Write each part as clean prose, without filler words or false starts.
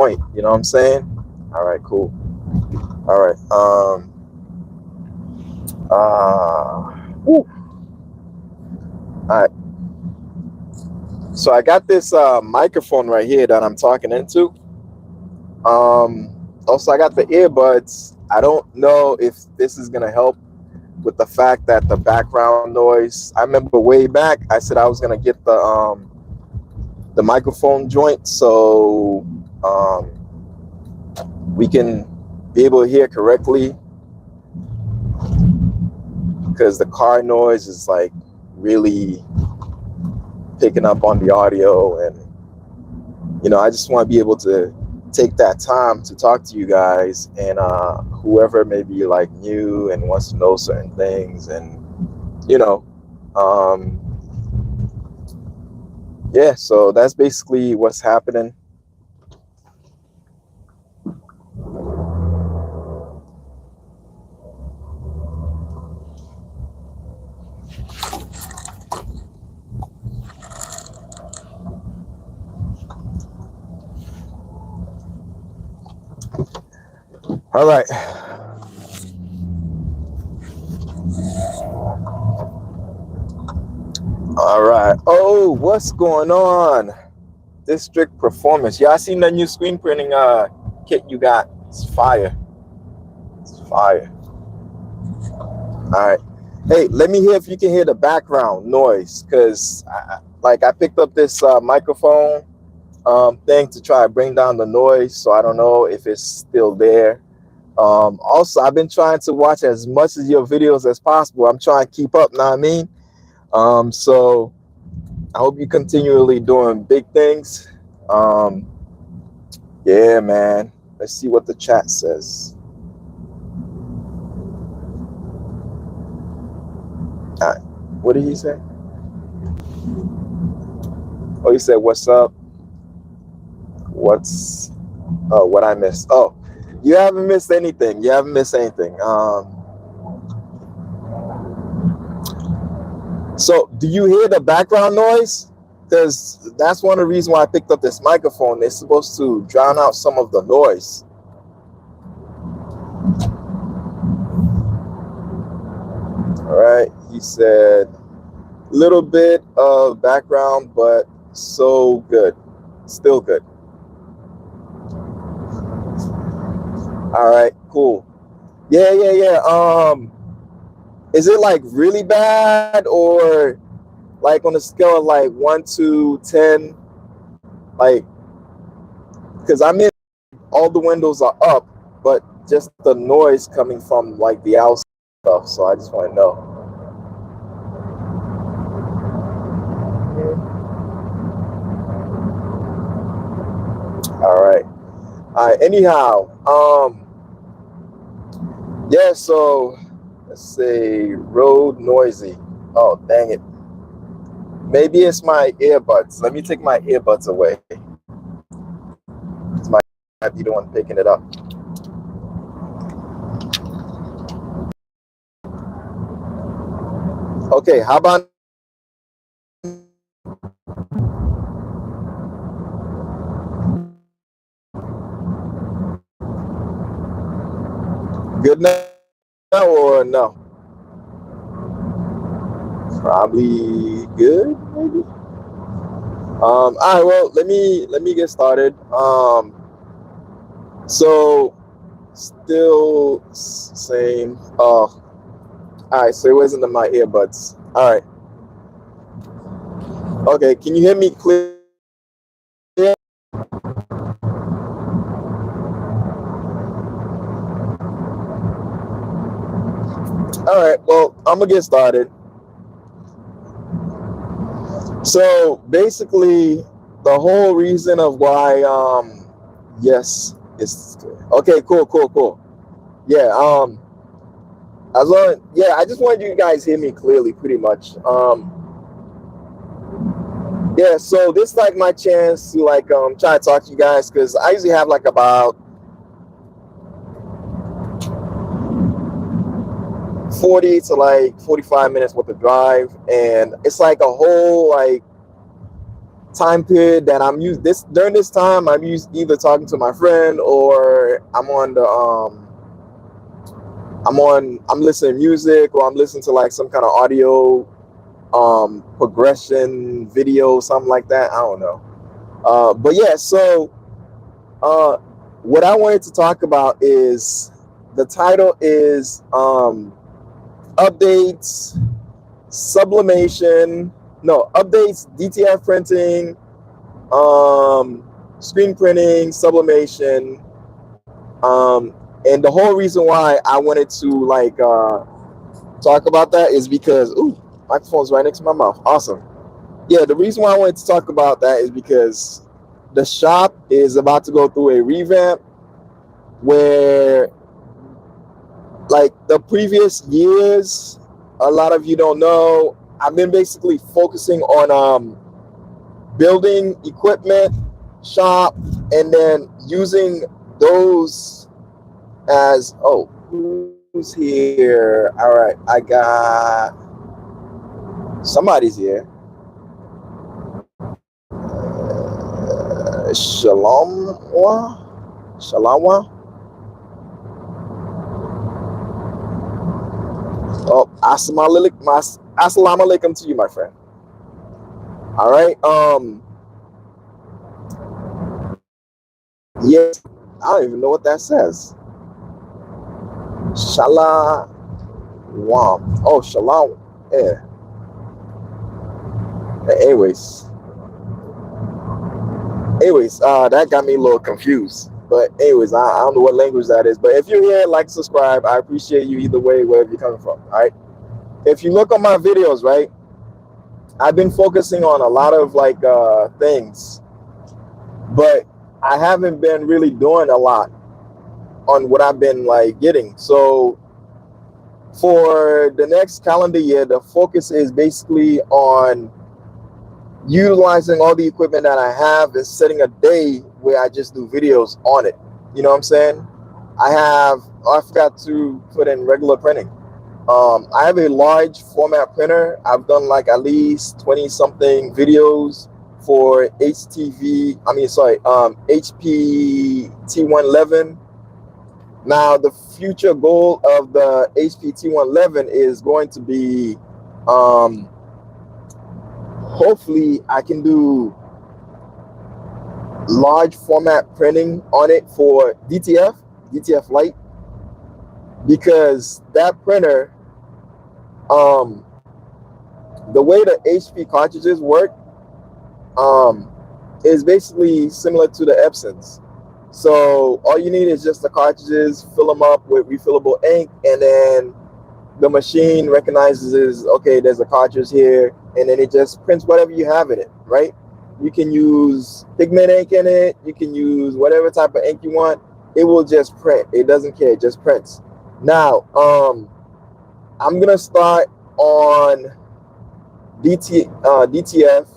point, you know what I'm saying? All right, cool. All right. Woo. All right. So I got this microphone right here that I'm talking into. Also, I got the earbuds. I don't know if this is gonna help with the fact that the background noise. I remember way back, I said I was gonna get the microphone joint so um, we can be able to hear correctly, because the car noise is like really picking up on the audio, and I just want to be able to take that time to talk to you guys, and whoever may be like new and wants to know certain things, and you know um, yeah, so that's basically what's happening. All right. All right. Oh, what's going on? District Performance. Yeah, I seen the new screen printing kit you got. It's fire. It's fire. All right. Hey, let me hear if you can hear the background noise, because I picked up this microphone thing to try to bring down the noise, so I don't know if it's still there. Also, I've been trying to watch as much of your videos as possible. I'm trying to keep up, know what I mean? So I hope you continually doing big things. Yeah, man. Let's see what the chat says. All right. What did he say? Oh, he said, "What's up? What I missed? Oh, you haven't missed anything. You haven't missed anything. So do you hear the background noise? Because that's one of the reasons why I picked up this microphone. It's supposed to drown out some of the noise." All right. He said, "Little bit of background, but so good. Still good." All right, cool. Yeah, yeah, yeah. Is it like really bad, or like on a scale of like 1 to 10? Like, because I'm in, all the windows are up, but just the noise coming from like the outside stuff. So I just want to know. All right. All right. Anyhow, yeah. So let's say road noisy. Oh, dang it. Maybe it's my earbuds. Let me take my earbuds away. It's might be the one picking it up. Okay, how about good now or no? Probably good, maybe. All right. Well, let me get started. So still same. Oh, all right. So it wasn't in my earbuds. All right. Okay. Can you hear me clear? All right. Well, I'm gonna get started. So basically, the whole reason of why, yes, it's okay. Cool. Yeah. As long, yeah, I just wanted you guys to hear me clearly, pretty much. Yeah. So this is like my chance to like try to talk to you guys, because I usually have like about 40 to like 45 minutes worth of drive, and it's like a whole like time period that I'm used this during this time, I'm used either talking to my friend or I'm listening to music, or I'm listening to like some kind of audio progression video, something like that. I don't know. But yeah, so uh, what I wanted to talk about is, the title is updates, sublimation, no, updates, DTF printing, screen printing, sublimation. And the whole reason why I wanted to like talk about that is because, ooh, microphone's right next to my mouth. Awesome. Yeah, the reason why I wanted to talk about that is because the shop is about to go through a revamp where, like the previous years, a lot of you don't know, I've been basically focusing on building equipment, shop, and then using those as, oh, who's here? All right, I got somebody's here. Shalomwa. Oh, assalamu alaikum to you, my friend. All right. Yes, I don't even know what that says. Shalom. Oh, shalom. Yeah. Anyways, that got me a little confused. But anyways, I don't know what language that is. But if you're here, like, subscribe. I appreciate you either way, wherever you're coming from. All right. If you look on my videos, right, I've been focusing on a lot of like things, but I haven't been really doing a lot on what I've been like getting. So for the next calendar year, the focus is basically on utilizing all the equipment that I have and setting a day where I just do videos on it. You know what I'm saying? I forgot to put in regular printing. I have a large format printer. I've done like at least 20 something videos for HP T111. Now the future goal of the HP T111 is going to be, hopefully I can do large format printing on it for DTF Lite, because that printer, the way the HP cartridges work, is basically similar to the Epsons. So all you need is just the cartridges, fill them up with refillable ink, and then the machine recognizes, okay, there's a cartridge here, and then it just prints whatever you have in it, right? You can use pigment ink in it, you can use whatever type of ink you want. It will just print. It doesn't care, it just prints. Now, I'm gonna start on DTF.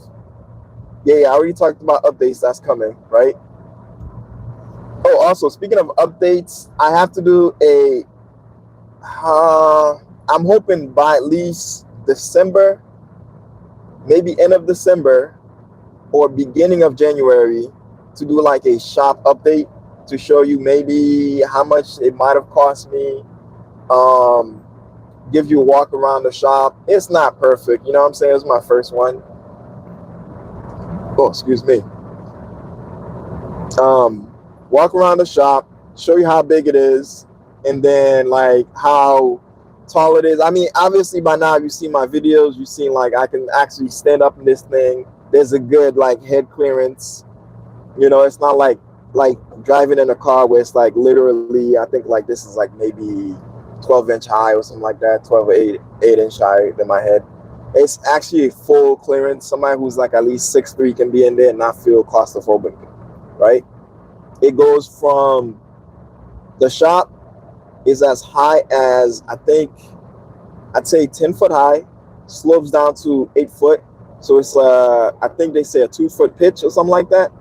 Yeah, I already talked about updates that's coming, right? Oh, also, speaking of updates, I have to do a, I'm hoping by at least December, maybe end of December or beginning of January, to do like a shop update to show you maybe how much it might have cost me. Give you a walk around the shop. It's not perfect, you know what I'm saying? It's my first one. Oh, excuse me. Walk around the shop, show you how big it is, and then like how tall it is. I mean, obviously by now you've seen my videos, you've seen like I can actually stand up in this thing. There's a good like head clearance. You know, it's not like driving in a car where it's like literally, I think like this is like maybe 12-inch high or something like that, 12 or 8-inch high than my head. It's actually a full clearance. Somebody who's like at least 6'3" can be in there and not feel claustrophobic, right? It goes from, the shop is as high as, I'd say 10 foot high, slopes down to 8 foot. So it's, I think they say a 2-foot pitch or something like that.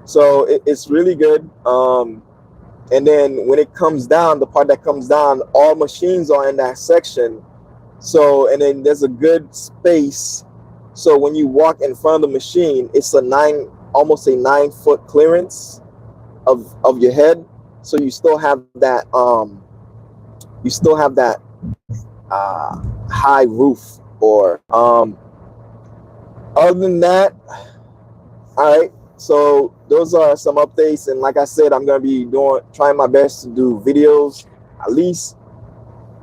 So it's really good. And then when it comes down, the part that comes down, all machines are in that section. So, and then there's a good space So when you walk in front of the machine, it's almost a 9 foot clearance of your head. So you still have that high roof. Or other than that, all right. So those are some updates, and like I said, I'm gonna be trying my best to do videos at least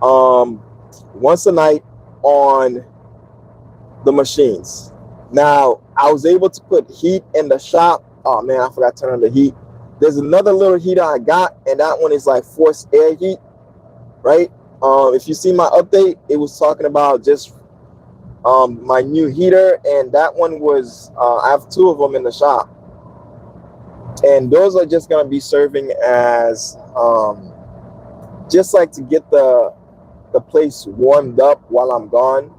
once a night on the machines. Now, I was able to put heat in the shop. Oh man, I forgot to turn on the heat. There's another little heater I got, and that one is like forced air heat, right? If you see my update, it was talking about just my new heater, and that one was I have 2 of them in the shop, and those are just going to be serving as just like to get the place warmed up while I'm gone.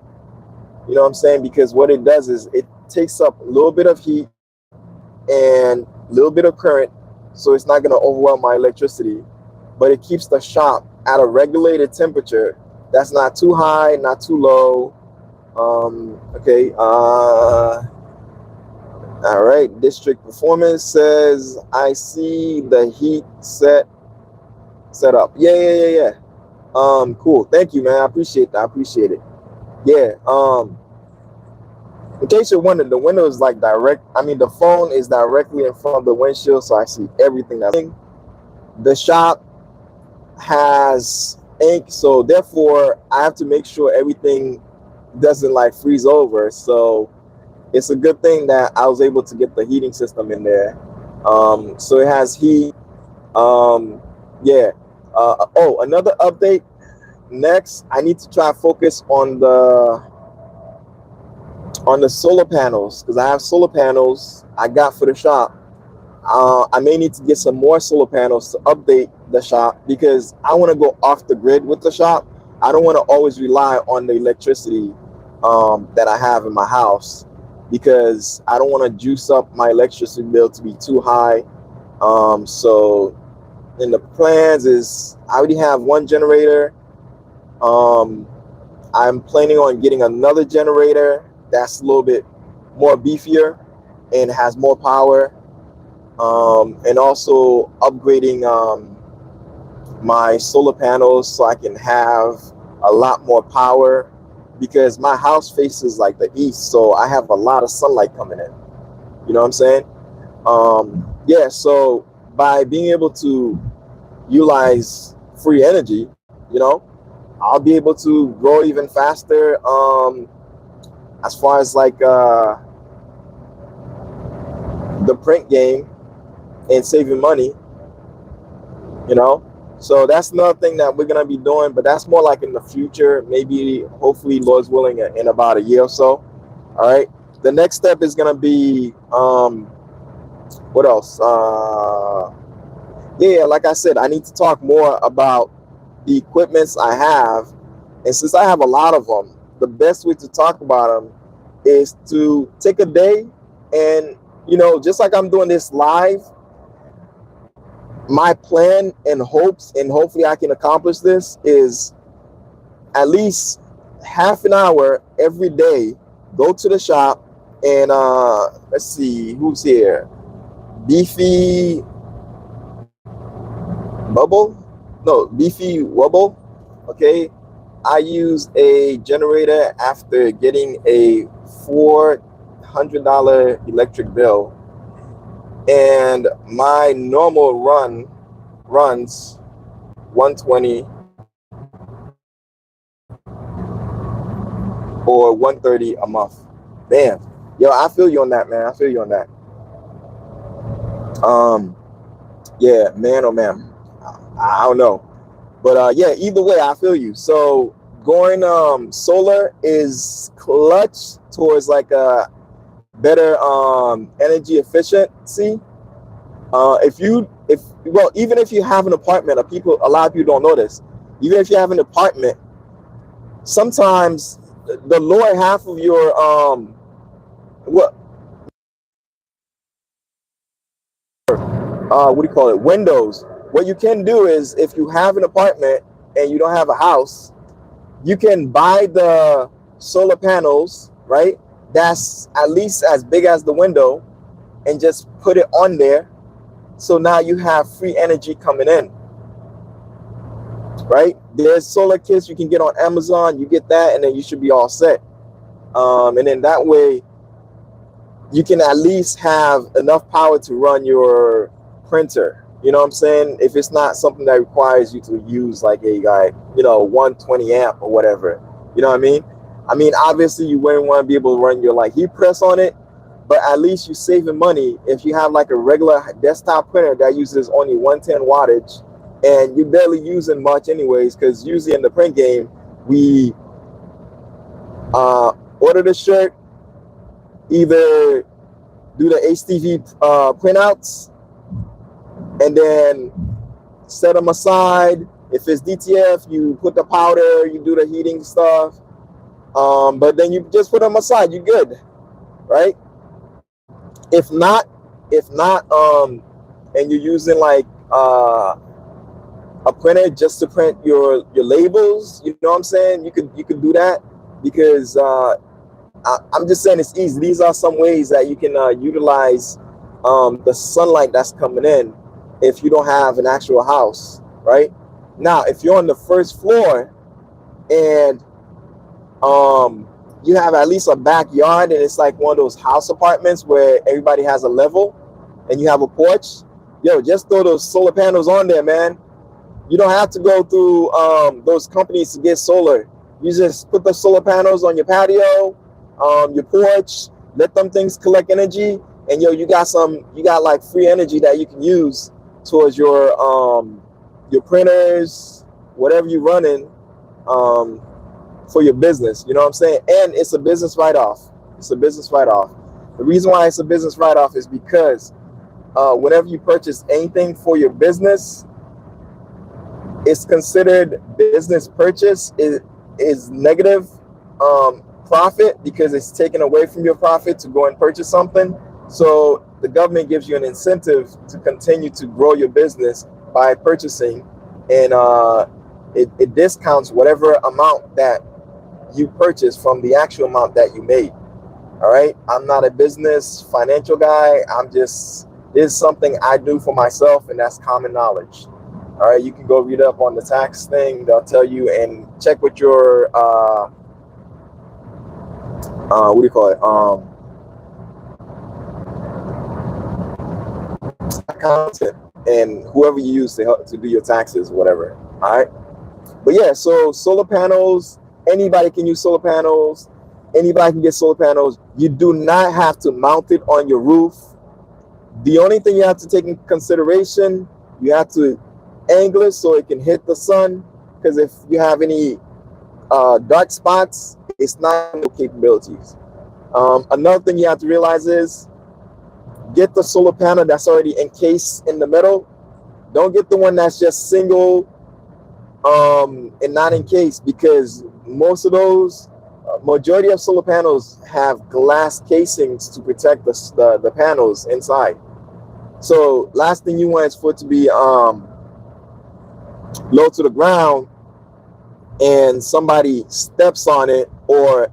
You know what I'm saying? Because what it does is it takes up a little bit of heat and a little bit of current, so it's not going to overwhelm my electricity, but it keeps the shop at a regulated temperature that's not too high, not too low. Okay. All right. District Performance says, I see the heat set up. Yeah. Cool. Thank you, man. I appreciate that. I appreciate it. Yeah. In case you're wondering, the window is like the phone is directly in front of the windshield, so I see everything that's happening. The shop has ink, so therefore I have to make sure everything doesn't like freeze over. So it's a good thing that I was able to get the heating system in there. So it has heat. Yeah. Oh, another update. Next, I need to try to focus on the solar panels, because I have solar panels I got for the shop. I may need to get some more solar panels to update the shop, because I want to go off the grid with the shop. I don't want to always rely on the electricity that I have in my house, because I don't want to juice up my electricity bill to be too high. So in the plans is I already have 1 generator. I'm planning on getting another generator that's a little bit more beefier and has more power, and also upgrading my solar panels so I can have a lot more power, because my house faces like the east, so I have a lot of sunlight coming in. You know what I'm saying? Yeah, so by being able to utilize free energy, I'll be able to grow even faster, as far as like the print game and saving money, so that's another thing that we're going to be doing, but that's more like in the future, maybe hopefully Lord's willing in about a year or so. All right, the next step is going to be what else? Yeah, like I said, I need to talk more about the equipments I have, and since I have a lot of them, the best way to talk about them is to take a day and, just like I'm doing this live, my plan and hopes, and hopefully I can accomplish this, is at least half an hour every day, go to the shop and let's see who's here. Beefy Wubble. Okay, I use a generator after getting a $400 electric bill, and my normal runs 120 or 130 a month. Damn. Yo, I feel you on that, man. I feel you on that. Yeah, man, oh man. I don't know. But yeah, either way, I feel you. So going solar is clutch towards like a better energy efficiency. Even if you have an apartment, a lot of people don't know this. Even if you have an apartment, sometimes the lower half of your what do you call it, windows, what you can do is, if you have an apartment and you don't have a house, you can buy the solar panels, right? that's at least as big as the window, and just put it on there. So now you have free energy coming in, right? There's solar kits you can get on Amazon. You get that, and then you should be all set. And then that way, you can at least have enough power to run your printer. You know what I'm saying? If it's not something that requires you to use like a 120 amp or whatever. You know what I mean? I mean, obviously you wouldn't want to be able to run your like heat press on it, but at least you're saving money if you have like a regular desktop printer that uses only 110 wattage and you're barely using much anyways, because usually in the print game, we order the shirt, either do the HTV printouts, and then set them aside. If it's DTF, you put the powder, you do the heating stuff, but then you just put them aside, you're good, right? If not, and you're using like a printer just to print your labels, you know what I'm saying? You could do that, because I'm just saying it's easy. These are some ways that you can utilize the sunlight that's coming in if you don't have an actual house, right? Now, if you're on the first floor and you have at least a backyard and it's like one of those house apartments where everybody has a level and you have a porch, yo, just throw those solar panels on there, man. You don't have to go through those companies to get solar. You just put the solar panels on your patio, your porch, let them things collect energy, and yo, you got like free energy that you can use towards your printers, whatever you're running for your business. You know what I'm saying? And it's a business write-off. It's a business write-off. The reason why it's a business write-off is because whenever you purchase anything for your business, it's considered business purchase. Is negative profit, because it's taken away from your profit to go and purchase something. So the government gives you an incentive to continue to grow your business by purchasing, and it discounts whatever amount that you purchase from the actual amount that you made. All right, I'm not a business financial guy. This is something I do for myself, and that's common knowledge. All right, you can go read up on the tax thing. They'll tell you, and check with your what do you call it? Accountant and whoever you use to help to do your taxes, whatever. All right, but yeah, so solar panels. Anybody can use solar panels. Anybody can get solar panels. You do not have to mount it on your roof. The only thing you have to take in consideration, you have to angle it so it can hit the sun, because if you have any dark spots, it's not no capabilities. Another thing you have to realize is get the solar panel that's already encased in the metal. Don't get the one that's just single and not encased, because most of those majority of solar panels have glass casings to protect the panels inside. So last thing you want is for it to be low to the ground and somebody steps on it or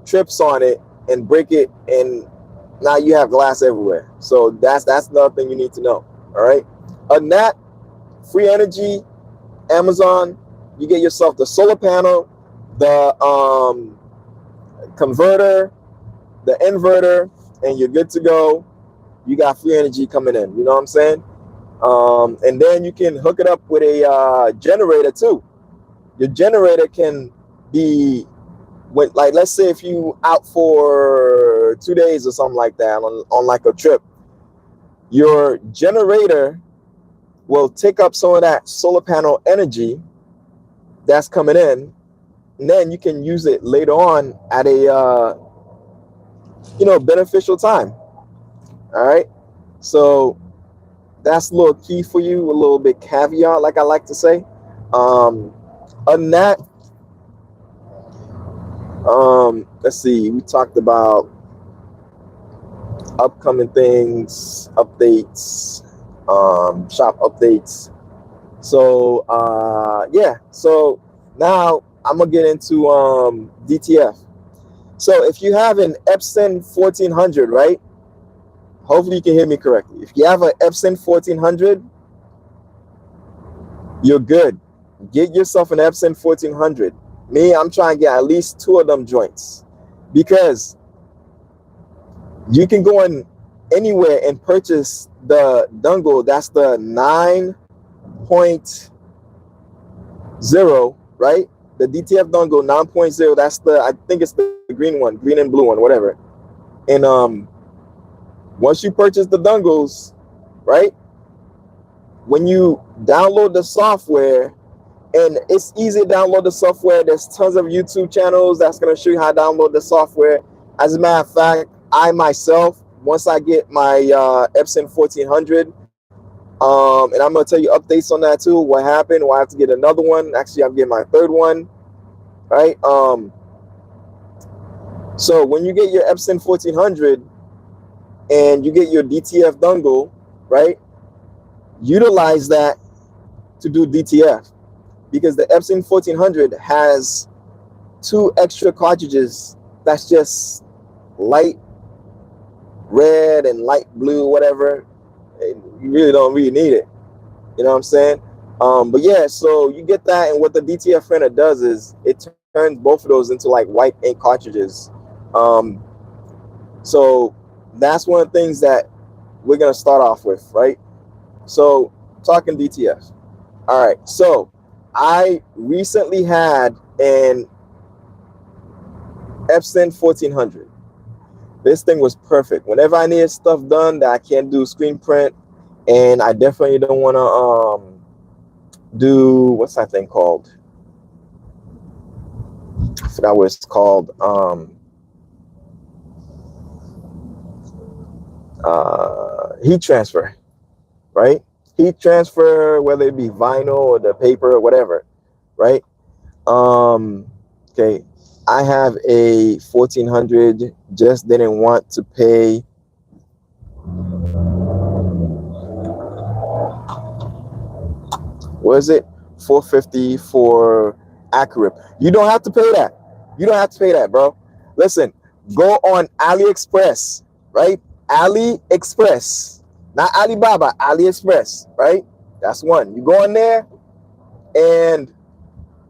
trips on it and break it, and now you have glass everywhere. So that's another thing you need to know. All right, other than that, free energy, Amazon, you get yourself the solar panel, the converter, the inverter, and you're good to go. You got free energy coming in, you know what I'm saying? And then you can hook it up with a generator too. Your generator can be, when, like, let's say if you out for 2 days or something like that on like a trip, your generator will take up some of that solar panel energy that's coming in, and then you can use it later on at a beneficial time. All right, so that's a little key for you, a little bit caveat, like I like to say. Other than that, let's see, we talked about upcoming things, updates, shop updates. So yeah, so now I'm gonna get into DTF. So if you have an Epson 1400, right? Hopefully you can hear me correctly. If you have an Epson 1400, you're good. Get yourself an Epson 1400. Me, I'm trying to get at least 2 of them joints, because you can go in anywhere and purchase the dongle that's the 9.0, right? The DTF dongle 9.0. That's the, I think it's the green one, green and blue one, whatever. And once you purchase the dongles, right, when you download the software, and it's easy to download the software. There's tons of YouTube channels that's going to show you how to download the software. As a matter of fact, I myself, once I get my Epson 1400, and I'm going to tell you updates on that too, what happened, why I have to get another one. Actually, I'm getting my 3rd one, right? So when you get your Epson 1400 and you get your DTF dongle, right, utilize that to do DTF. Because the Epson 1400 has 2 extra cartridges that's just light red and light blue, whatever. And you really don't really need it. You know what I'm saying? But yeah, so you get that, and what the DTF printer does is it turns both of those into like white ink cartridges. So that's one of the things that we're gonna start off with, right? So talking DTF. All right, so I recently had an Epson 1400. This thing was perfect. Whenever I needed stuff done that I can't do screen print, and I definitely don't want to do, what's that thing called? I forgot what it's called. Heat transfer, right? Heat transfer, whether it be vinyl or the paper or whatever, right? Okay, I have a 1400, just didn't want to pay what is it, $450 for Acrorip. You don't have to pay that. You don't have to pay that, bro. Listen, go on AliExpress, right? AliExpress, not Alibaba, AliExpress, right? That's one. You go on there, and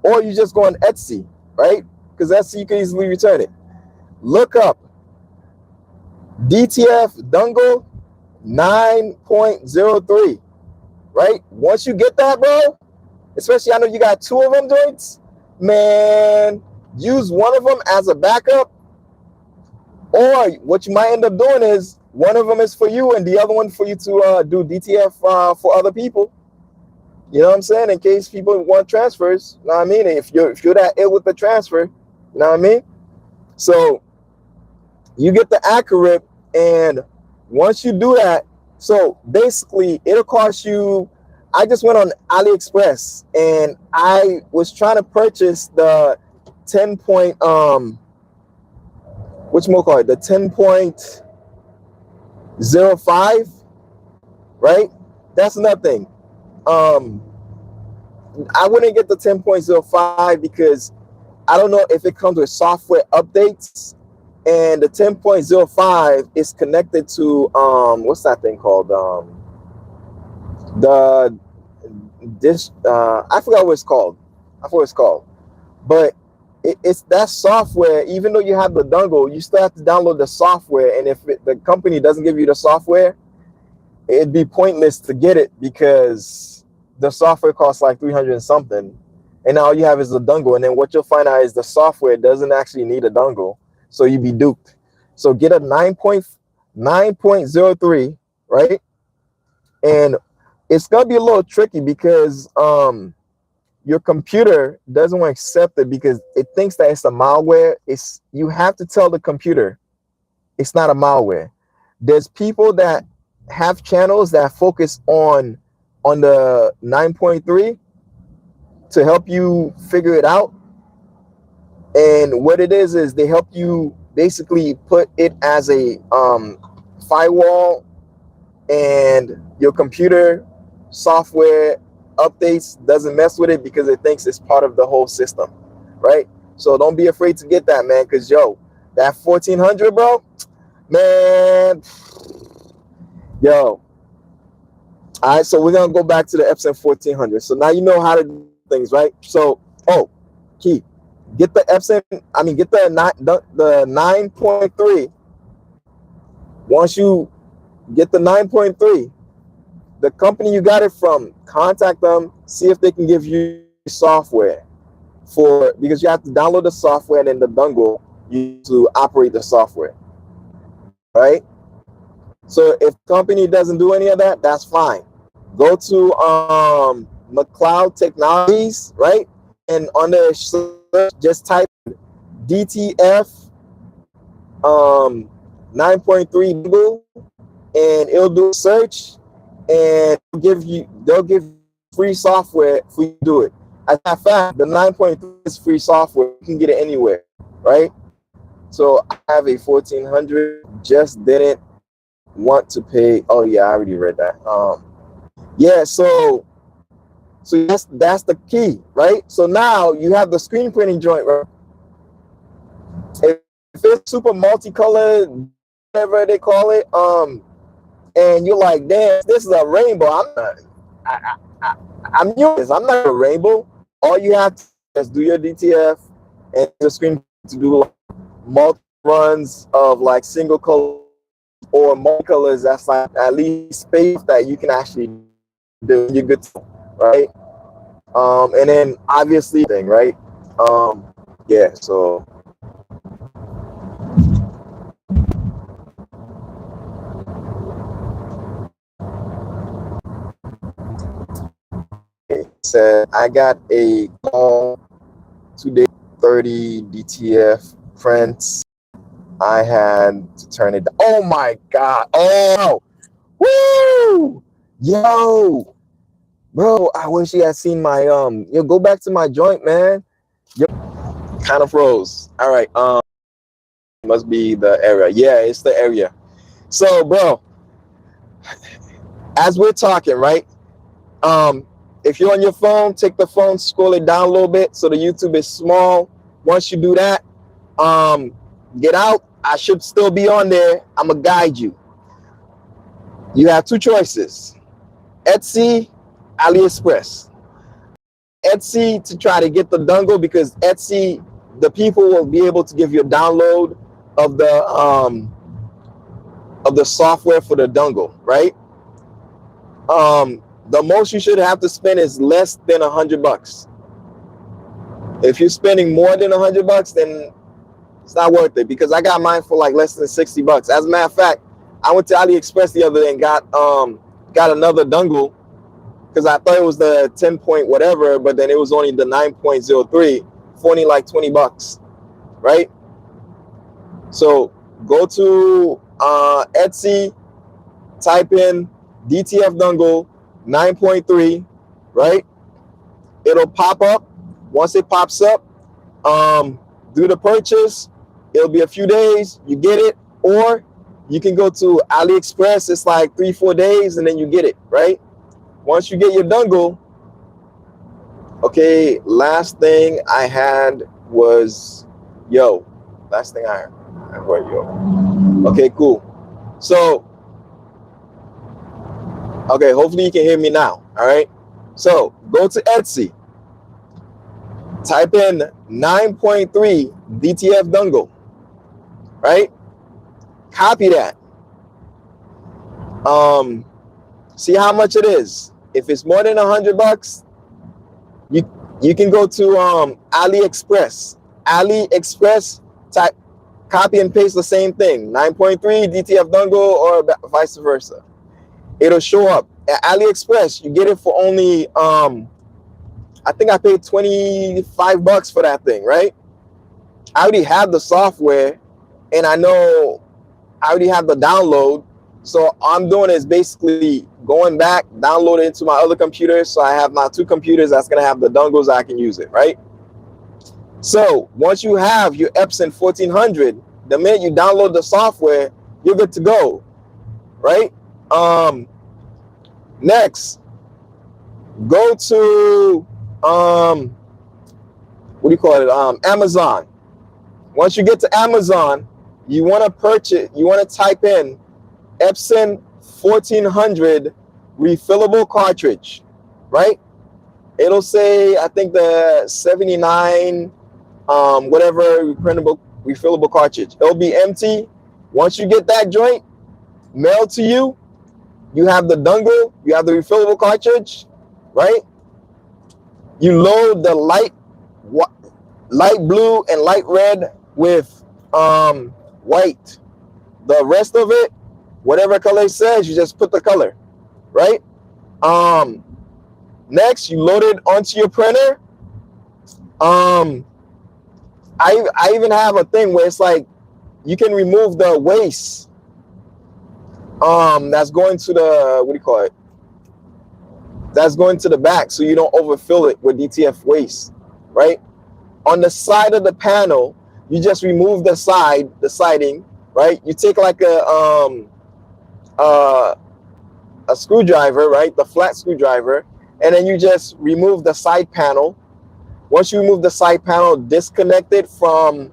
or you just go on Etsy, right? Because Etsy, you can easily return it. Look up DTF dongle 9.03, right? Once you get that, bro, especially I know you got 2 of them joints, man, use one of them as a backup. Or what you might end up doing is one of them is for you and the other one for you to do DTF for other people. You know what I'm saying? In case people want transfers, you know what I mean? If you're that ill with the transfer, you know what I mean? So you get the Acrorip, and once you do that, so basically it'll cost you. I just went on AliExpress and I was trying to purchase the 10 point the 10.05, right? That's nothing. I wouldn't get the 10.05 because I don't know if it comes with software updates, and the 10.05 is connected to what's that thing called? I forgot what it's called. But it's that software. Even though you have the dongle, you still have to download the software, and if the company doesn't give you the software, it'd be pointless to get it because the software costs like 300 and something, and all you have is the dongle. And then what you'll find out is the software doesn't actually need a dongle, so you'd be duped. So get a 9.03, right? And it's gonna be a little tricky because your computer doesn't want to accept it because it thinks that it's a malware. You have to tell the computer it's not a malware. There's people that have channels that focus on the 9.3 to help you figure it out. And what it is they help you basically put it as a firewall, and your computer software updates doesn't mess with it because it thinks it's part of the whole system, right? So don't be afraid to get that, man, because That 1400, bro, man. Yo. All right, so we're gonna go back to the Epson 1400. So now you know how to do things, right? So, oh, key, get the Epson. I mean, get the 9.3. Once you get the 9.3, the company you got it from, contact them, see if they can give you software because you have to download the software and then the dongle you to operate the software, right? So if company doesn't do any of that, that's fine. Go to McLeod Technologies, right? And on the search, just type DTF 9.3 Google, and it'll do a search, and they'll give free software for you to do it. As a matter of fact, the 9.3 is free software. You can get it anywhere, right? So I have a 1400, just didn't want to pay. Oh yeah, I already read that. Yeah, so that's the key, right? So now you have the screen printing joint, right? If it's super multicolored, whatever they call it, and you're like, damn, this is a rainbow. I'm new. I'm not a rainbow. All you have to do is do your DTF and the screen to do like multi runs of like single color or multicolors. That's like at least space that you can actually do. You're good to, right? And then obviously thing, right? Yeah, so it said I got a call today, 30 DTF prints. I had to turn it down. Oh my god. Oh, woo! Yo, bro, I wish you had seen my yo, go back to my joint, man. Yo, kind of froze. All right, must be the area. Yeah, it's the area. So, bro, as we're talking, right? If you're on your phone, take the phone, scroll it down a little bit so the YouTube is small. Once you do that, get out. I should still be on there. I'm gonna guide you. You have two choices: Etsy, AliExpress. Etsy to try to get the dongle, because Etsy, the people will be able to give you a download of the software for the dongle, right? The most you should have to spend is less than $100. If you're spending more than $100, then it's not worth it, because I got mine for like less than $60. As a matter of fact, I went to AliExpress the other day and got another dongle, because I thought it was the 10 point whatever, but then it was only the 9.03 for only like $20, right? So go to Etsy, type in DTF dongle 9.3, right? It'll pop up. Once it pops up, do the purchase. It'll be a few days, you get it, or you can go to AliExpress. It's like 3-4 days, and then you get it, right? Once you get your dongle, okay, last thing I had was, last thing I had was, okay, cool. So, okay, hopefully you can hear me now, all right? So, go to Etsy, type in 9.3 DTF dongle, right? Copy that. See how much it is. If it's more than $100, you can go to AliExpress. AliExpress, type, copy and paste the same thing, 9.3 DTF dongle, or vice versa. It'll show up at AliExpress. You get it for only I think I paid $25 for that thing, right? I already have the software, and I know I already have the download. So all I'm doing is basically going back, download it into my other computer. So I have my two computers that's gonna have the dongles, I can use it, right? So once you have your Epson 1400, the minute you download the software, you're good to go, right? Next, go to what do you call it? Amazon. Once you get to Amazon, you want to purchase, you want to type in Epson 1400 refillable cartridge, right? It'll say, I think the 79, whatever refillable cartridge. It'll be empty. Once you get that joint mailed to you, you have the dongle, you have the refillable cartridge, right? You load the light blue and light red with white. The rest of it, whatever color it says, you just put the color, right? Next, you load it onto your printer. I even have a thing where it's like you can remove the waste that's going to the, what do you call it? That's going to the back, so you don't overfill it with DTF waste, right? On the side of the panel, you just remove the siding, right? You take like a screwdriver, right? The flat screwdriver, and then you just remove the side panel. Once you remove the side panel, disconnect it from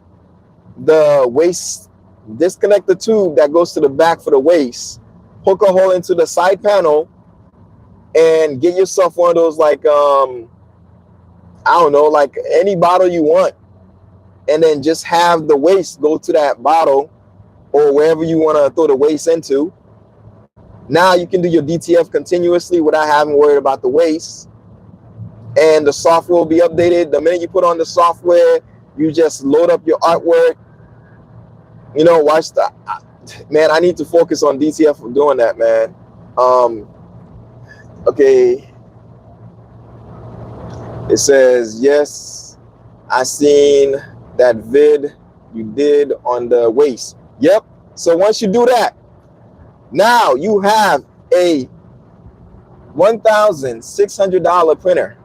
the waste, disconnect the tube that goes to the back for the waste, hook a hole into the side panel, and get yourself one of those, like, I don't know, like any bottle you want, and then just have the waste go to that bottle or wherever you want to throw the waste into. Now you can do your DTF continuously without having to worry about the waste. And the software will be updated. The minute you put on the software, you just load up your artwork. You know, watch the, man, I need to focus on DTF for doing that, man. Okay. It says, yes, I seen that vid you did on the waste. Yep. So once you do that, now you have a $1,600 printer.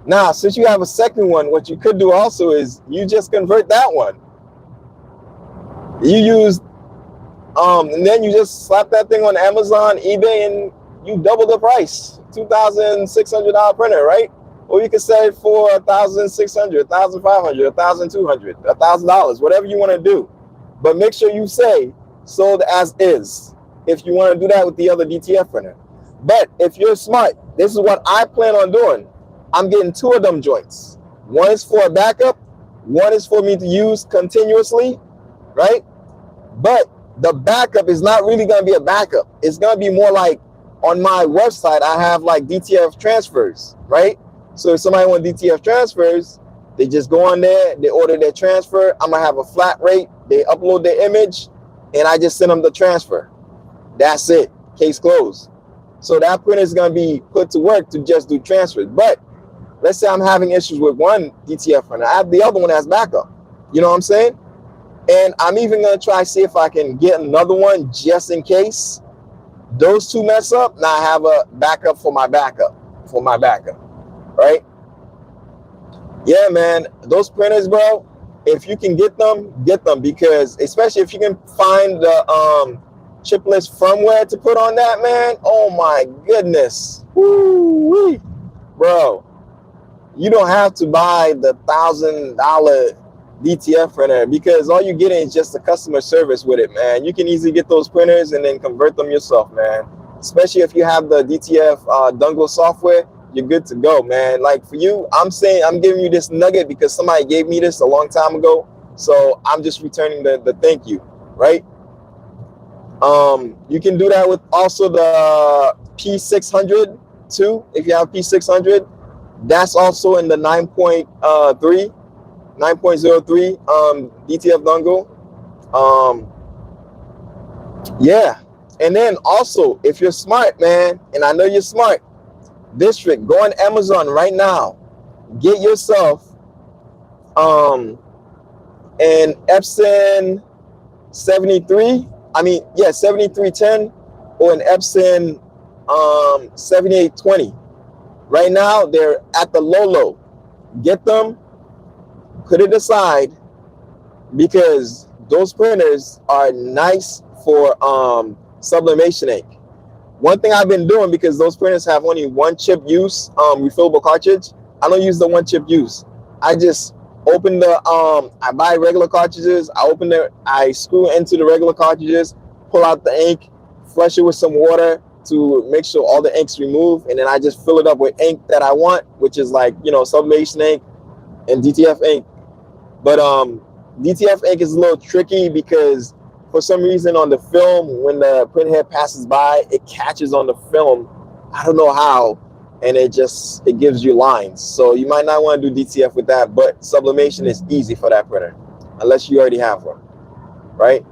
Now, since you have a second one, what you could do also is you just convert that one. You use, and then you just slap that thing on Amazon, eBay, and you double the price. $2,600 printer, right? Or you can sell it for $1,600, $1,500, $1,200, $1,000, whatever you want to do. But make sure you say sold as is if you want to do that with the other DTF printer. But if you're smart, this is what I plan on doing. I'm getting two of them joints. One is for a backup. One is for me to use continuously, right? But the backup is not really going to be a backup. It's going to be more like on my website, I have like DTF transfers, right? So if somebody wants DTF transfers, they just go on there, they order their transfer. I'm going to have a flat rate. They upload their image, and I just send them the transfer. That's it. Case closed. So that printer is going to be put to work to just do transfers. But let's say I'm having issues with one DTF printer. I have the other one as backup. You know what I'm saying? And I'm even going to try to see if I can get another one just in case those two mess up. Now I have a backup for my backup, right? Yeah, man, those printers, bro, if you can get them, because especially if you can find the chipless firmware to put on that, man, oh my goodness. Woo-wee. Bro, you don't have to buy the $1,000 DTF printer, because all you're getting is just the customer service with it, man. You can easily get those printers and then convert them yourself, man. Especially if you have the DTF dongle software, you're good to go, man. Like for you, I'm saying I'm giving you this nugget because somebody gave me this a long time ago. So I'm just returning the thank you, right? You can do that with also the P600 too. If you have P600, that's also in the 9.03 DTF dongle. Yeah. And then also, if you're smart, man, and I know you're smart, District, go on Amazon right now. Get yourself an Epson 7310 or an Epson 7820. Right now, they're at the low. Get them, put it aside, because those printers are nice for sublimation ink. One thing I've been doing, because those printers have only one chip use refillable cartridge, I don't use the one chip use. I just open the I buy regular cartridges, I screw into the regular cartridges, pull out the ink, flush it with some water to make sure all the ink's removed, and then I just fill it up with ink that I want, which is like, you know, Sublimation ink and DTF ink. But DTF ink is a little tricky because for some reason on the film, when the print head passes by, it catches on the film. I don't know how, and it gives you lines. So you might not want to do DTF with that, but sublimation is easy for that printer, unless you already have one, right?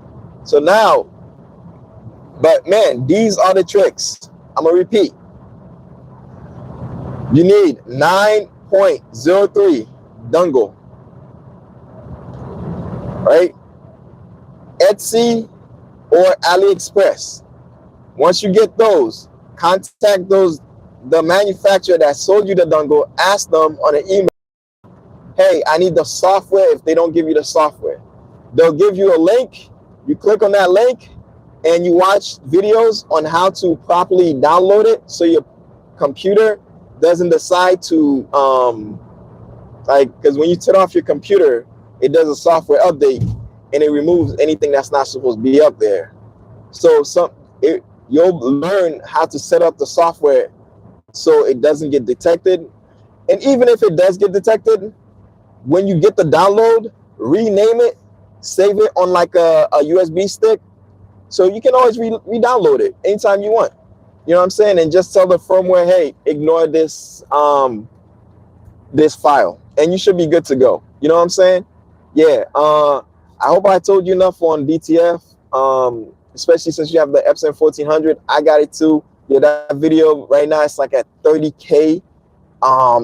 So now, but man, these are the tricks. I'm gonna repeat. You need 9.03 dongle, right? Etsy or AliExpress. Once you get those, contact the manufacturer that sold you the dongle, ask them on an email, hey, I need the software. If they don't give you the software, they'll give you a link. You click on that link and you watch videos on how to properly download it so your computer doesn't decide to, because when you turn off your computer, it does a software update and it removes anything that's not supposed to be up there. So you'll learn how to set up the software so it doesn't get detected. And even if it does get detected, when you get the download, rename it, save it on like a USB stick, so you can always re-download it anytime you want. You know what I'm saying? And just tell the firmware, hey, ignore this this file, and you should be good to go. You know what I'm saying? Yeah. I hope I told you enough on DTF. Especially since you have the Epson 1400, I got it too. Yeah, that video right now it's like at 30K.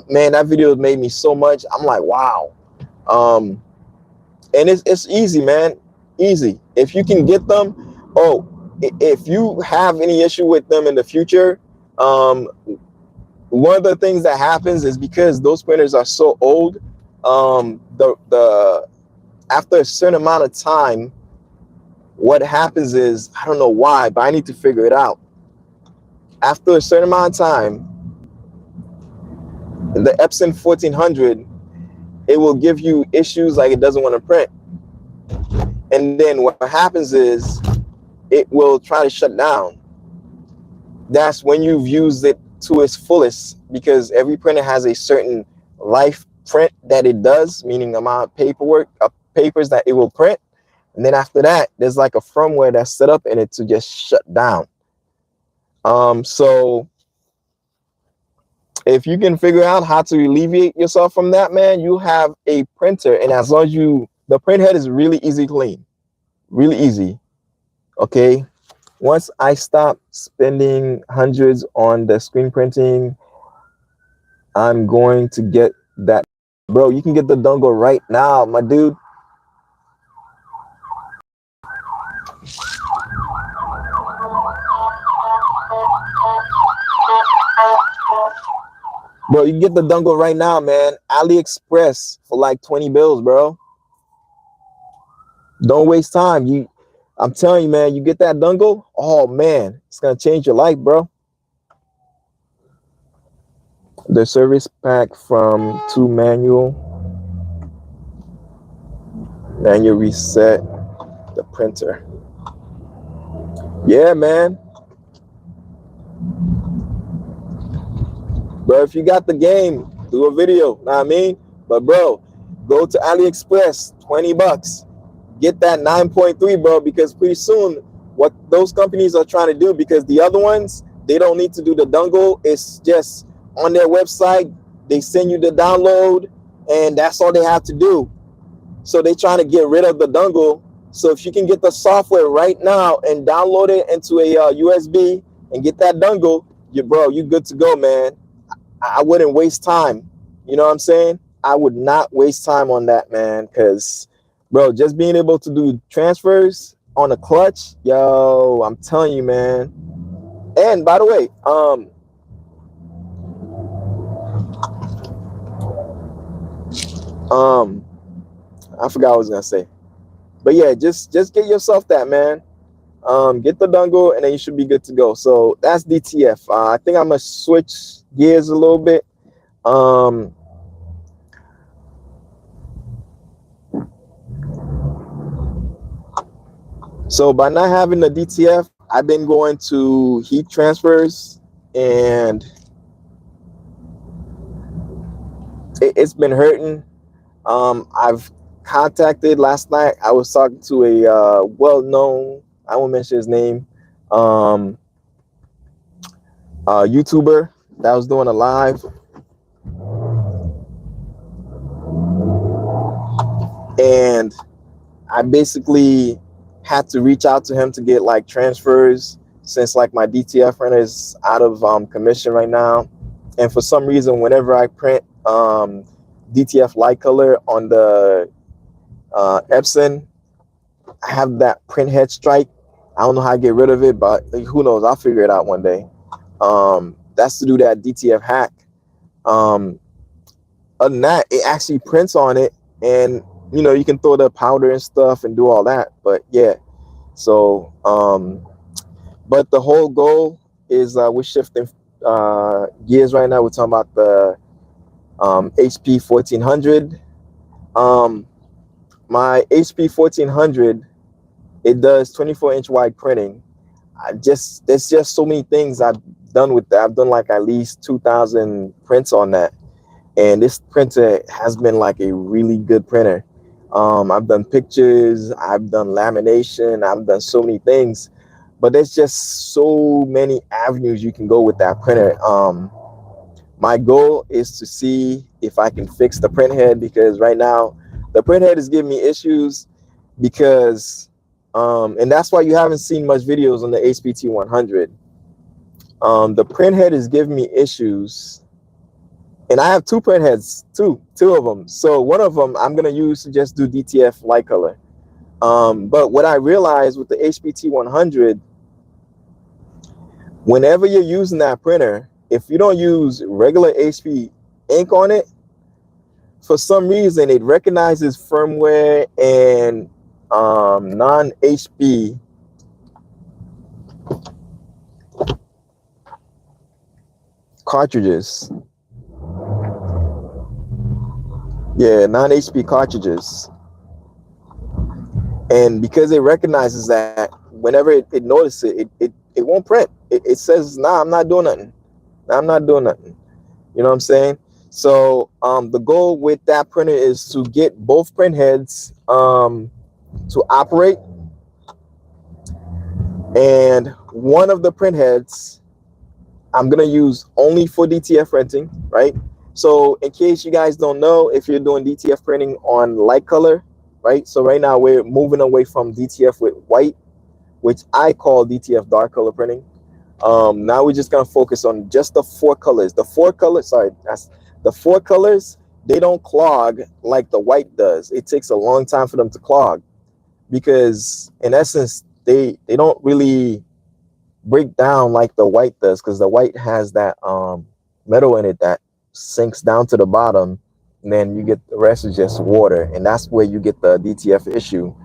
Man, that video made me so much. I'm like, wow. And it's easy, man. Easy. If you can get them. Oh, if you have any issue with them in the future, one of the things that happens is because those printers are so old, after a certain amount of time, what happens is, I don't know why, but I need to figure it out. After a certain amount of time, the Epson 1400, it will give you issues like it doesn't want to print. And then what happens is it will try to shut down. That's when you've used it to its fullest, because every printer has a certain life print that it does, meaning amount of papers that it will print. And then after that, there's like a firmware that's set up in it to just shut down. So if you can figure out how to alleviate yourself from that, man, you have a printer. And as long as the print head is really easy to clean, really easy. Okay. Once I stop spending hundreds on the screen printing, I'm going to get that. Bro, you can get the dongle right now, my dude. Bro, you can get the dongle right now, man. AliExpress for like 20 bills, bro. Don't waste time. I'm telling you, man, you get that dongle, oh man, it's gonna change your life, bro. The service pack from manual reset the printer. Yeah, man. Bro, if you got the game, do a video, know what I mean? But bro, go to AliExpress, 20 bucks. Get that 9.3, bro, because pretty soon what those companies are trying to do, because the other ones, they don't need to do the dongle. It's just on their website, they send you the download and that's all they have to do. So they're trying to get rid of the dongle. So if you can get the software right now and download it into a USB and get that dongle, you're good to go, man. I wouldn't waste time. You know what I'm saying? I would not waste time on that, man, because bro, just being able to do transfers on a clutch, yo, I'm telling you, man. And by the way, I forgot what I was gonna say, but yeah, just get yourself that, man. Get the dongle, and then you should be good to go. So that's DTF. I think I'm gonna switch gears a little bit. So by not having the DTF, I've been going to heat transfers, and it's been hurting. I've contacted last night. I was talking to a well-known, I won't mention his name, YouTuber that was doing a live, and I basically had to reach out to him to get like transfers, since like my DTF printer is out of commission right now. And for some reason, whenever I print DTF light color on the Epson, I have that print head strike. I don't know how to get rid of it, but who knows? I'll figure it out one day. That's to do that DTF hack. Other than that, it actually prints on it, and you know, you can throw the powder and stuff and do all that. But yeah, so but the whole goal is we're shifting gears right now. We're talking about the HP 1400. My HP 1400, it does 24-inch wide printing. There's just so many things I've done with that. I've done like at least 2,000 prints on that, and this printer has been like a really good printer. I've done pictures, I've done lamination, I've done so many things, but there's just so many avenues you can go with that printer. My goal is to see if I can fix the print head, because right now the print head is giving me issues, because and that's why you haven't seen much videos on the HPT 100. The print head is giving me issues, and I have two print heads, two of them. So one of them I'm gonna use to just do DTF light color. But what I realized with the HPT 100, whenever you're using that printer, if you don't use regular HP ink on it, for some reason it recognizes firmware and non-HP cartridges. Yeah, non-HP cartridges. And because it recognizes that, whenever it notices it won't print. It says, nah, I'm not doing nothing. Nah, I'm not doing nothing. You know what I'm saying? So the goal with that printer is to get both print heads to operate. And one of the print heads I'm gonna use only for DTF printing, right? So in case you guys don't know, if you're doing DTF printing on light color, right? So right now we're moving away from DTF with white, which I call DTF dark color printing. Now we're just gonna focus on just the four colors. The four colors, they don't clog like the white does. It takes a long time for them to clog, because in essence, they don't really break down like the white does, because the white has that metal in it that sinks down to the bottom, and then you get the rest is just water, and that's where you get the DTF issue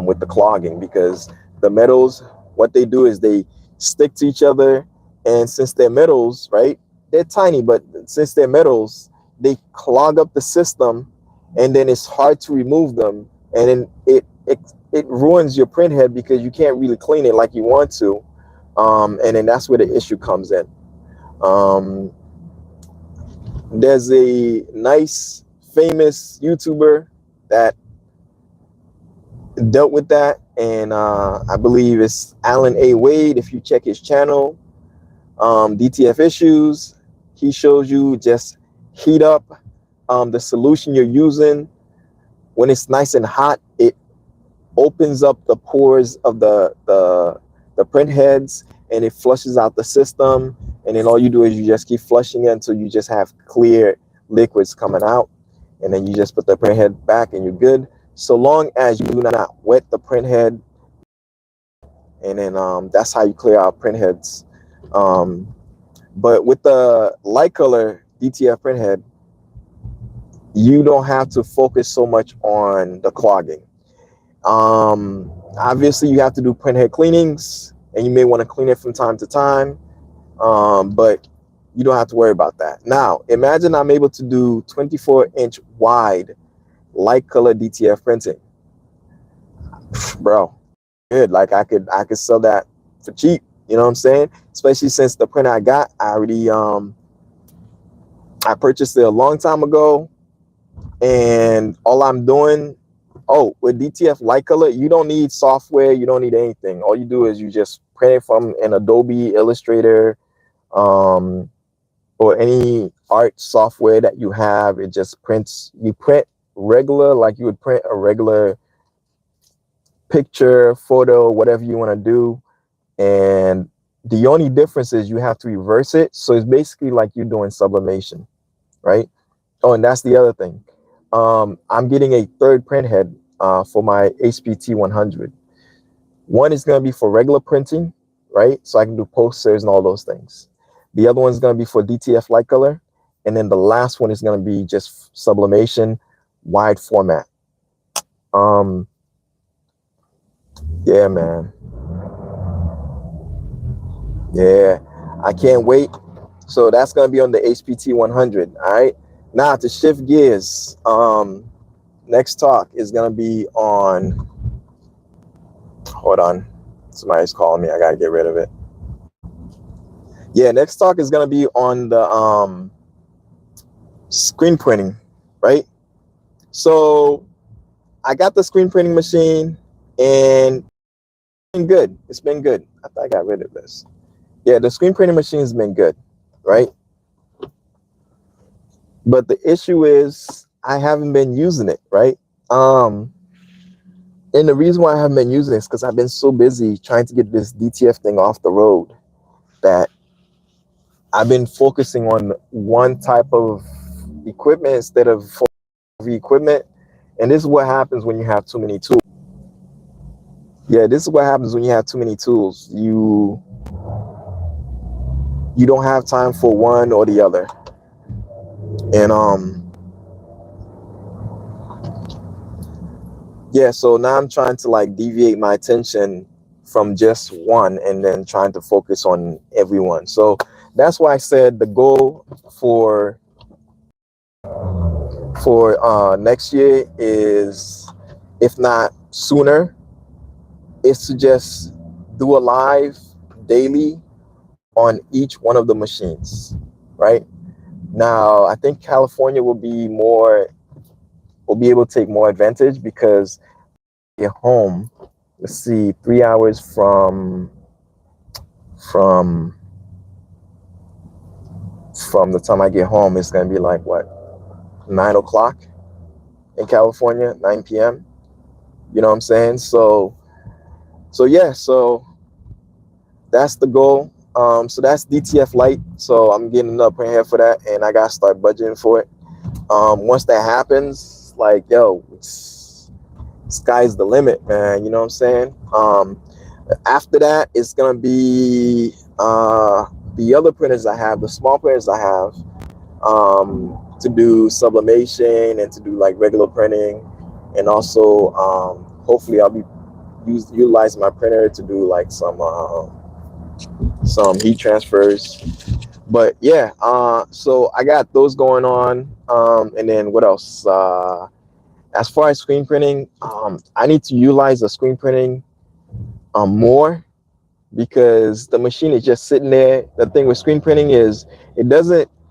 with the clogging, because the metals, what they do is they stick to each other, and since they're metals, right, they're tiny, but since they're metals, they clog up the system, and then it's hard to remove them, and then it ruins your print head, because you can't really clean it like you want to. And then that's where the issue comes in. There's a nice famous YouTuber that dealt with that, and I believe it's Alan A. Wade. If you check his channel, DTF issues, he shows you just heat up the solution you're using. When it's nice and hot, it opens up the pores of the print heads, and it flushes out the system, and then all you do is you just keep flushing it until you just have clear liquids coming out, and then you just put the print head back and you're good, so long as you do not wet the print head. And then that's how you clear out print heads. But with the light color DTF print head, you don't have to focus so much on the clogging. Obviously you have to do print head cleanings, and you may want to clean it from time to time, but you don't have to worry about that. Now imagine I'm able to do 24-inch wide light color DTF printing, bro. good. Like I could sell that for cheap. You know what I'm saying? Especially since the printer I got, I already I purchased it a long time ago, and all I'm doing, oh, with DTF Light Color, you don't need software, you don't need anything. All you do is you just print it from an Adobe Illustrator, or any art software that you have. It just prints. You print regular, like you would print a regular picture, photo, whatever you want to do. And the only difference is you have to reverse it. So it's basically like you're doing sublimation, right? Oh, and that's the other thing. I'm getting a third print head for my HPT 100. One is going to be for regular printing, right? So I can do posters and all those things. The other one's going to be for DTF Light Color. And then the last one is going to be just sublimation, wide format. Yeah, man. Yeah, I can't wait. So that's going to be on the HPT 100. All right. Now to shift gears, next talk is going to be on, hold on, somebody's calling me. I got to get rid of it. Yeah, next talk is going to be on the screen printing, right? So I got the screen printing machine, and it's been good. It's been good. I thought I got rid of this. Yeah, the screen printing machine has been good, right? But the issue is I haven't been using it, right? And the reason why I haven't been using it is because I've been so busy trying to get this DTF thing off the road that I've been focusing on one type of equipment instead of the equipment. And this is what happens when you have too many tools. Yeah, this is what happens when you have too many tools. You don't have time for one or the other. And yeah, so now I'm trying to like deviate my attention from just one and then trying to focus on everyone. So that's why I said the goal for next year is, if not sooner, is to just do a live daily on each one of the machines, right? Now, I think California will be able to take more advantage because at home, let's see, 3 hours from the time I get home, it's going to be like what, 9 o'clock in California, 9 p.m. You know what I'm saying? So yeah, so that's the goal. So that's DTF Lite. So I'm getting another print head for that, and I got to start budgeting for it. Once that happens, like, yo, sky's the limit, man. You know what I'm saying? After that, it's going to be the other printers I have, the small printers I have, to do sublimation and to do like regular printing. And also, hopefully I'll be utilizing my printer to do like some heat transfers. But yeah, so I got those going on. And then what else? As far as screen printing, I need to utilize the screen printing more, because the machine is just sitting there. The thing with screen printing is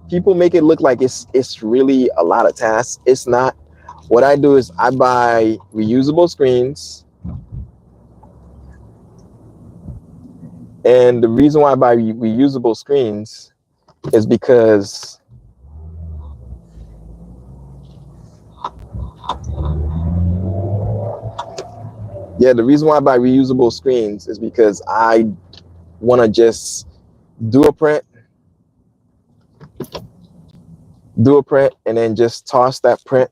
people make it look like it's really a lot of tasks. It's not. What I do is I buy reusable screens. And the reason why I buy reusable screens is because the reason why I buy reusable screens is because I want to just do a print, and then just toss that print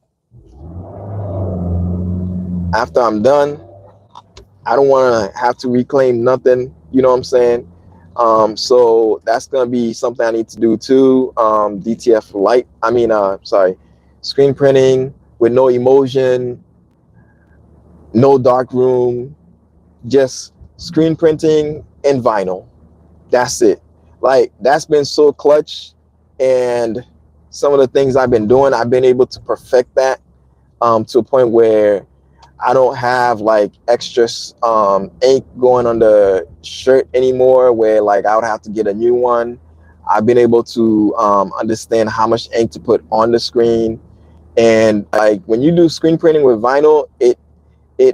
after I'm done. I don't want to have to reclaim nothing. You know what I'm saying? So that's going to be something I need to do too. DTF Lite. Screen printing with no emotion, no dark room, just screen printing and vinyl. That's it. Like, that's been so clutch. And some of the things I've been doing, I've been able to perfect that to a point where I don't have like extra ink going on the shirt anymore, where like I would have to get a new one. I've been able to understand how much ink to put on the screen. And like when you do screen printing with vinyl, it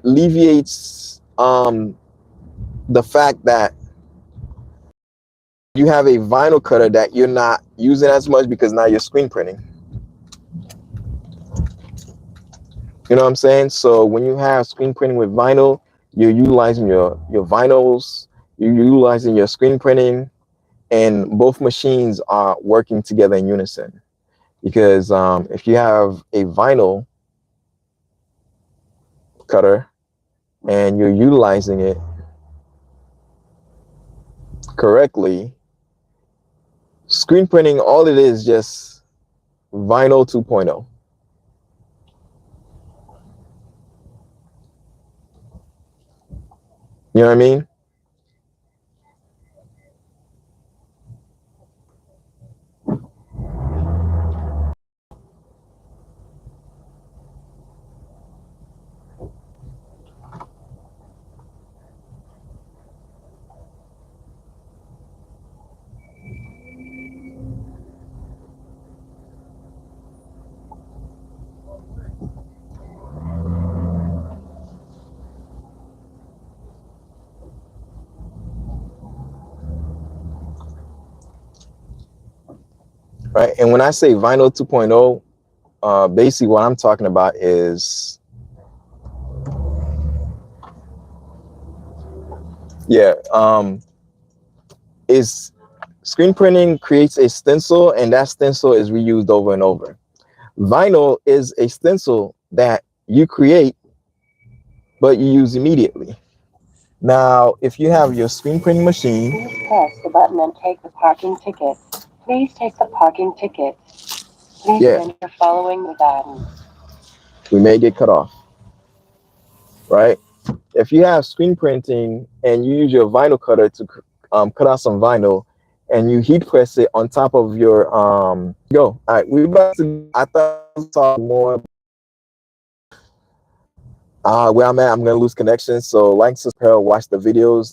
alleviates the fact that you have a vinyl cutter that you're not using as much because now you're screen printing. You know what I'm saying? So when you have screen printing with vinyl, you're utilizing your vinyls, you're utilizing your screen printing, and both machines are working together in unison. Because if you have a vinyl cutter and you're utilizing it correctly, screen printing, all it is just vinyl 2.0. You know what I mean? Right. And when I say vinyl 2.0, basically what I'm talking about is, yeah, is screen printing creates a stencil, and that stencil is reused over and over. Vinyl is a stencil that you create, but you use immediately. Now, if you have your screen printing machine, please press the button and take the parking ticket. Please take the parking ticket. Please finish following the button. We may get cut off, right? If you have screen printing and you use your vinyl cutter to cut out some vinyl, and you heat press it on top of your go. All right, we about to. I thought I was talking more. Where I'm at, I'm gonna lose connection. So like, subscribe, watch the videos.